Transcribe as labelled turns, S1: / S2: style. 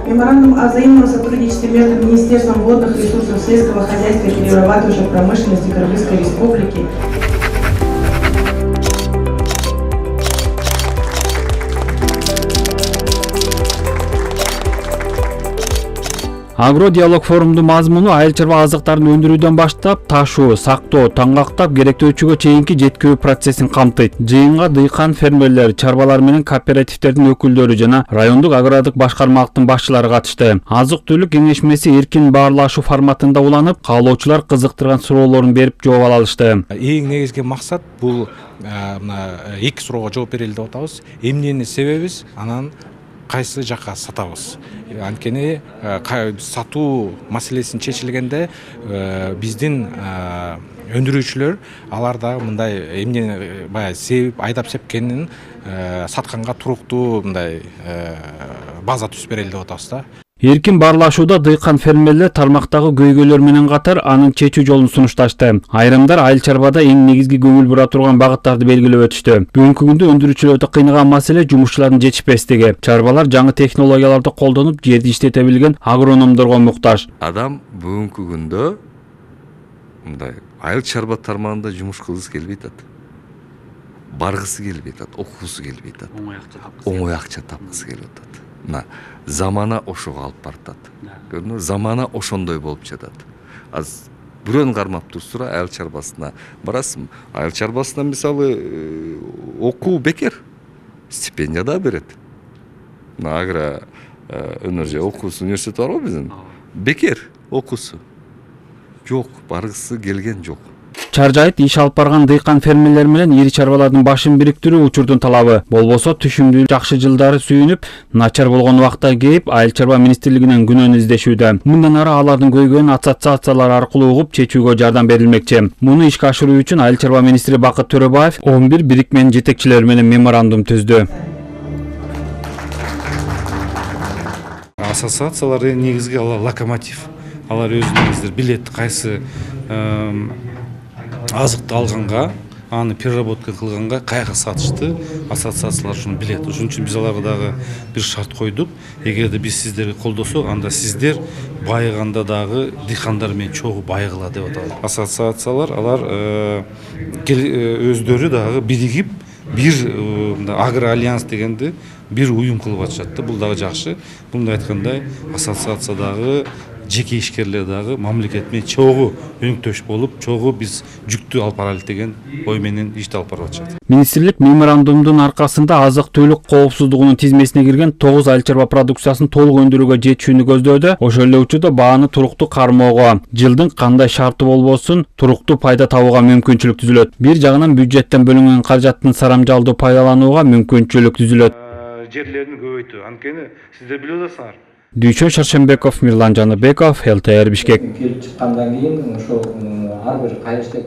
S1: Меморандум о взаимном сотрудничестве между Министерством водных ресурсов сельского хозяйства и перерабатывающей промышленности Кыргызской Республики
S2: Агро диалог форумдун мазмуну айыл чарба азыктарын өндүрүүдөн баштап ташуу, сактоо, таңгактап керектөөчүгө чейинки жеткирүү процессин камтыйт. Жыйынга дыйкан фермерлер, чарбалар менен кооперативдердин өкүлдөрү жана райондук агрардык башкармалыктын башчылары катышты. Азык-түлүк кеңешмеси эркин баарлашуу форматында уланып, каалоочулар кызыктырган суроолорун берип жооп ала алышты.
S3: Эң негизги максат бул эки суроого жооп берели деп атабыз. Эмнени себебиз, анан кайсы жакка сатабыз. Анткени сатуу маселесин чечилгенде биздин өндүрүүчүлөр алар да мындай эмне баягы себип айдап сепкенин сатканга туруктуу мындай база түзүп берели деп атабыз да.
S2: Эркин баарлашууда дыйкан фермерлер тармактагы көйгөйлөр менен катар анын чечүү жолун сунушташты. Айрымдар айыл чарбада эң негизги көңүл бура турган багыттарды белгилеп өтүштү. Бүгүнкү күндө өндүрүүчүлөрдү кыйнаган маселе жумушчулардын жетишпестиги. Чарбалар жаңы технологияларды колдонуп, жерди иштете билген агрономдорго муктаж.
S4: Адам бүгүнкү күндө мындай айыл чарба тармагында жумуш кылгысы келбей атат. Баргысы келбей атат, окуусу келбей атат. Оңой акча тапкысы келип атат. Замана ошого алып бартат. Көрдүңбү? Замана ошондой болуп жатат. Az бирөөнү кармап турсура айыл чарбасына барасың. Айыл чарбасына мисалы окуу бекер. Стипендия да берет. Агро өнөр окуусу университет барбы биздин? Бекер окуусу. Жок, баргысы келген жок.
S2: Чаржайыт иш алып барган дыйкан фермерлер менен ири чарбалардын башын бириктирүү учурдун талабы. Болбосо түшүмдүү жакшы жылдары сүйүнүп, начар болгон убакта кейип, айыл чарба министрлигинен күнөөнү издешүүдө. Мындан ары алардын көйгөйүн ассоциациялар аркылуу угуп чечүүгө жардам берилмекчи. Муну ишке ашыруу үчүн айыл чарба министри Бакыт Төрөбаев 11 бирикменин жетекчилери менен меморандум түздү.
S5: Ассоциациялар негизги локомотив. Алар өзүңүздөр билет кайсы азыкты алганга, аны переработка кылганга кайга сатышты ассоциациялар ушуну билет. Ошон үчүн биз аларга дагы бир шарт койдук. Эгерде биз сиздерди колдосок, анда сиздер байыганда дагы дыйкандар менен чогуу байыгыла деп атабыз. Ассоциациялар алар өздөрү дагы биригип бир агро альянс дегенди бир уюм кылып атышат. Бул дагы жакшы. Мындай айткандай ассоциациядагы жеке ишкерлер дагы мамлекет менен чогуу өнөктөш болуп, чогуу биз жүктү алып барайлык деген ой менен ишти алып барып атышат.
S2: Министрлик меморандумдун аркасында азык-түлүк коопсуздугунун тизмесине кирген 9 айыл чарба продукциясын толук өндүрүүгө жетүүнү көздөөдө. Ошол эле учурда бааны туруктуу кармоого, жылдын кандай шарты болбосун туруктуу пайда табууга мүмкүнчүлүк түзүлөт. Бир жагынан бюджеттен бөлүнгөн каражаттын сарамжалдуу пайдаланууга мүмкүнчүлүк түзүлөт.
S5: Жерлерин көбөйтүү. Анткени сиздер билип атасыңар.
S2: Дүйшөн Шаршенбеков, Мирлан Жаныбеков, ЛТР Бишкек.
S6: Келип чыккандан кийин ошо ар бир кайра